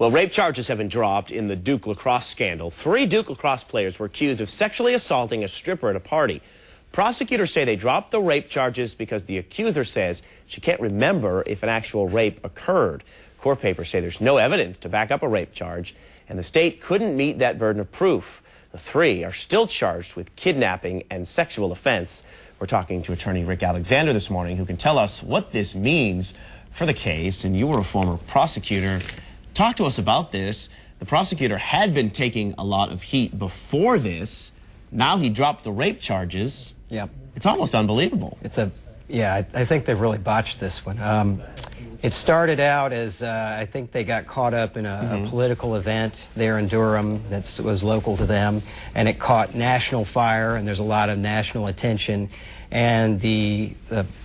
Well, rape charges have been dropped in the Duke Lacrosse Scandal. 3 Duke Lacrosse players were accused of sexually assaulting a stripper at a party. Prosecutors say they dropped the rape charges because the accuser says she can't remember if an actual rape occurred. Court papers say there's no evidence to back up a rape charge, and the state couldn't meet that burden of proof. The 3 are still charged with kidnapping and sexual offense. We're talking to attorney Rick Alexander this morning, who can tell us what this means for the case. And you were a former prosecutor. Talk to us about this. The prosecutor had been taking a lot of heat before this. Now he dropped the rape charges. Yep. It's almost unbelievable. I think they really botched this one. It started out as, I think they got caught up in a political event there in Durham that was local to them, and it caught national fire, and there's a lot of national attention. And the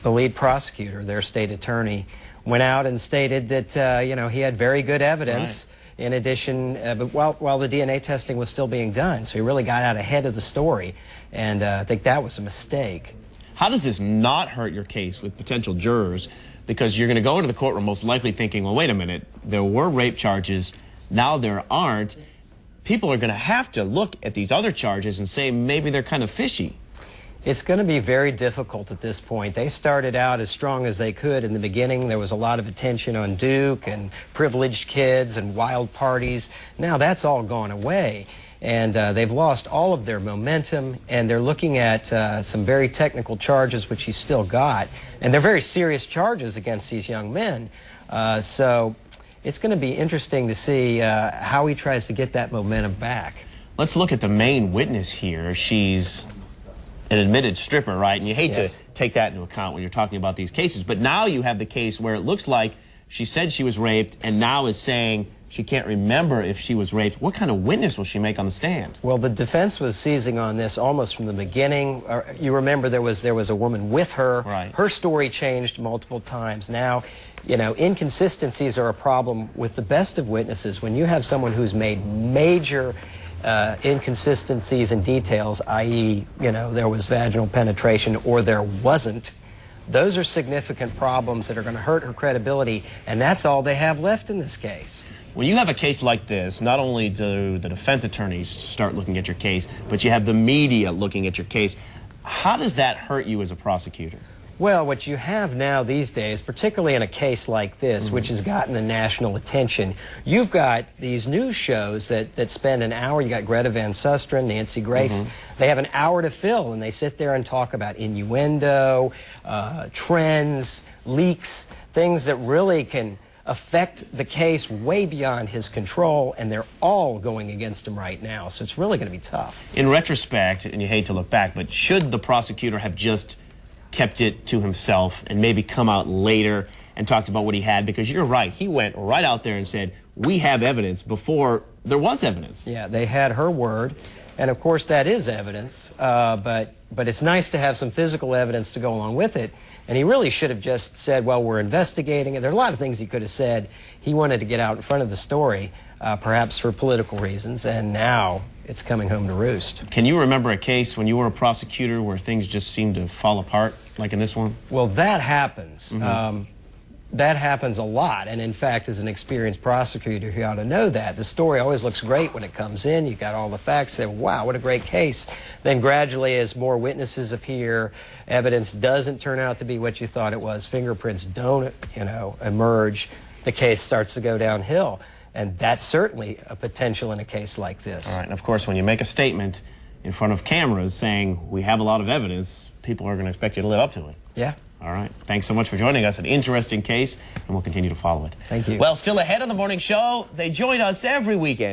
lead prosecutor, their state attorney, went out and stated that, he had very good evidence. Right. In addition, but while the DNA testing was still being done, so he really got out ahead of the story, and I think that was a mistake. How does this not hurt your case with potential jurors? Because you're going to go into the courtroom most likely thinking, well, wait a minute, there were rape charges, now there aren't. People are going to have to look at these other charges and say maybe they're kind of fishy. It's going to be very difficult at this point. They started out as strong as they could in the beginning. There was a lot of attention on Duke and privileged kids and wild parties. Now that's all gone away, and they've lost all of their momentum, and they're looking at some very technical charges, which he's still got, and they're very serious charges against these young men. So it's going to be interesting to see how he tries to get that momentum back. Let's look at the main witness here. She's an admitted stripper, right? And you hate to take that into account when you're talking about these cases. But now you have the case where it looks like she said she was raped and now is saying she can't remember if she was raped. What kind of witness will she make on the stand? Well, the defense was seizing on this almost from the beginning. You remember there was a woman with her. Right. Her story changed multiple times. Now, inconsistencies are a problem with the best of witnesses. When you have someone who's made major inconsistencies in details, i.e., there was vaginal penetration or there wasn't, those are significant problems that are going to hurt her credibility, and that's all they have left in this case. When you have a case like this, not only do the defense attorneys start looking at your case, but you have the media looking at your case. How does that hurt you as a prosecutor? Well, what you have now these days, particularly in a case like this, which has gotten the national attention, you've got these news shows that spend an hour. You got Greta Van Susteren, Nancy Grace. They have an hour to fill, and they sit there and talk about innuendo, trends, leaks, things that really can affect the case way beyond his control, and they're all going against him right now. So it's really going to be tough. In retrospect, and you hate to look back, but should the prosecutor have just kept it to himself and maybe come out later and talked about what he had? Because you're right, he went right out there and said, we have evidence, before there was evidence. Yeah, they had her word, and of course that is evidence, but it's nice to have some physical evidence to go along with it, and he really should have just said, well, we're investigating it. There are a lot of things he could have said. He wanted to get out in front of the story, perhaps for political reasons, and now it's coming home to roost. Can you remember a case when you were a prosecutor where things just seemed to fall apart, like in this one? Well, that happens. That happens a lot, and in fact, as an experienced prosecutor, you ought to know that. The story always looks great when it comes in. You got all the facts, say, wow, what a great case. Then gradually, as more witnesses appear, evidence doesn't turn out to be what you thought it was, fingerprints don't, emerge, the case starts to go downhill. And that's certainly a potential in a case like this. All right, and of course, when you make a statement in front of cameras saying we have a lot of evidence, people are going to expect you to live up to it. Yeah. All right. Thanks so much for joining us. An interesting case, and we'll continue to follow it. Thank you. Well, still ahead on the morning show, they join us every weekend.